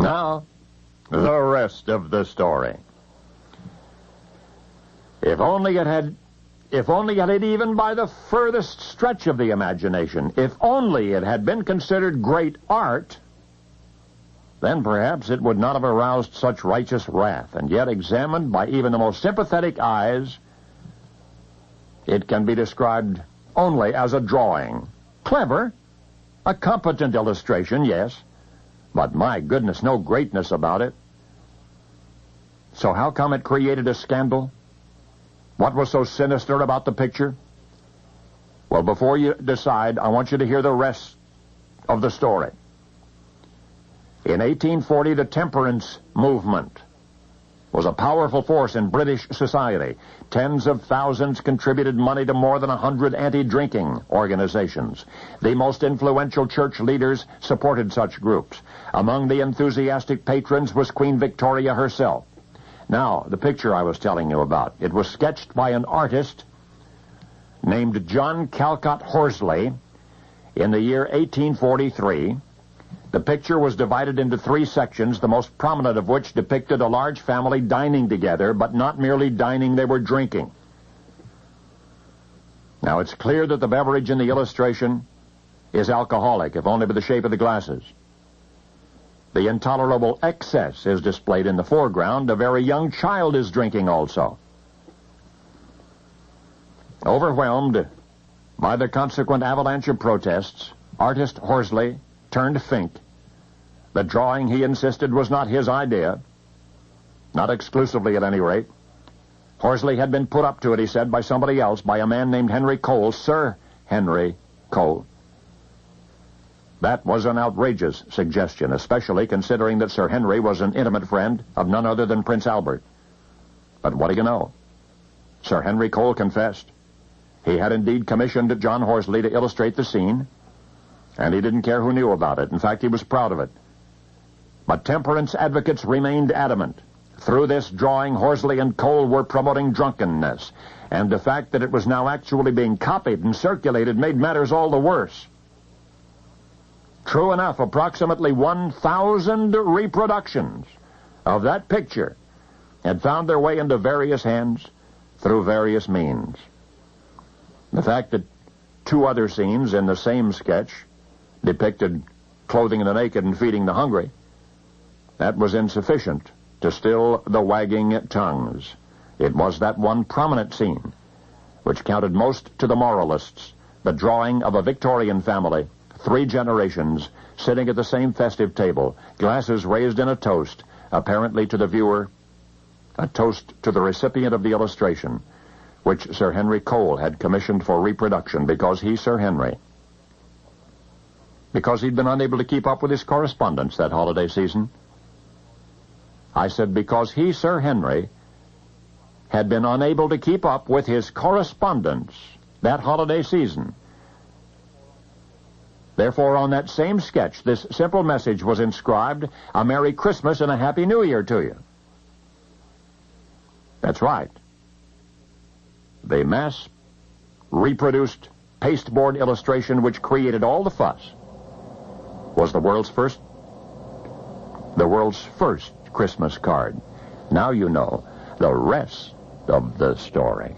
Now, the rest of the story. If only it had even by the furthest stretch of the imagination, if only it had been considered great art, then perhaps it would not have aroused such righteous wrath. And yet, examined by even the most sympathetic eyes, it can be described only as a drawing. Clever, a competent illustration, yes, but my goodness, no greatness about it. So how come it created a scandal? What was so sinister about the picture? Well, before you decide, I want you to hear the rest of the story. In 1840, the temperance movement was a powerful force in British society. Tens of thousands contributed money to more than 100 anti-drinking organizations. The most influential church leaders supported such groups. Among the enthusiastic patrons was Queen Victoria herself. Now, the picture I was telling you about, it was sketched by an artist named John Calcott Horsley in the year 1843. The picture was divided into 3 sections, the most prominent of which depicted a large family dining together, but not merely dining, they were drinking. Now, it's clear that the beverage in the illustration is alcoholic, if only by the shape of the glasses. The intolerable excess is displayed in the foreground. A very young child is drinking also. Overwhelmed by the consequent avalanche of protests, artist Horsley turned Fink. The drawing, he insisted, was not his idea. Not exclusively, at any rate. Horsley had been put up to it, he said, by somebody else, by a man named Henry Cole, Sir Henry Cole. That was an outrageous suggestion, especially considering that Sir Henry was an intimate friend of none other than Prince Albert. But what do you know? Sir Henry Cole confessed. He had indeed commissioned John Horsley to illustrate the scene, and he didn't care who knew about it. In fact, he was proud of it. But temperance advocates remained adamant. Through this drawing, Horsley and Cole were promoting drunkenness, and the fact that it was now actually being copied and circulated made matters all the worse. True enough, approximately 1,000 reproductions of that picture had found their way into various hands through various means. The fact that 2 other scenes in the same sketch depicted clothing the naked and feeding the hungry, that was insufficient to still the wagging tongues. It was that one prominent scene which counted most to the moralists, the drawing of a Victorian family, 3 generations, sitting at the same festive table, glasses raised in a toast, apparently to the viewer, a toast to the recipient of the illustration, which Sir Henry Cole had commissioned for reproduction because he, Sir Henry, because he'd been unable to keep up with his correspondence that holiday season. I said because he, Sir Henry, had been unable to keep up with his correspondence that holiday season. Therefore, on that same sketch, this simple message was inscribed, "A Merry Christmas and a Happy New Year to you." That's right. The mass-reproduced pasteboard illustration which created all the fuss was the world's first Christmas card. Now you know the rest of the story.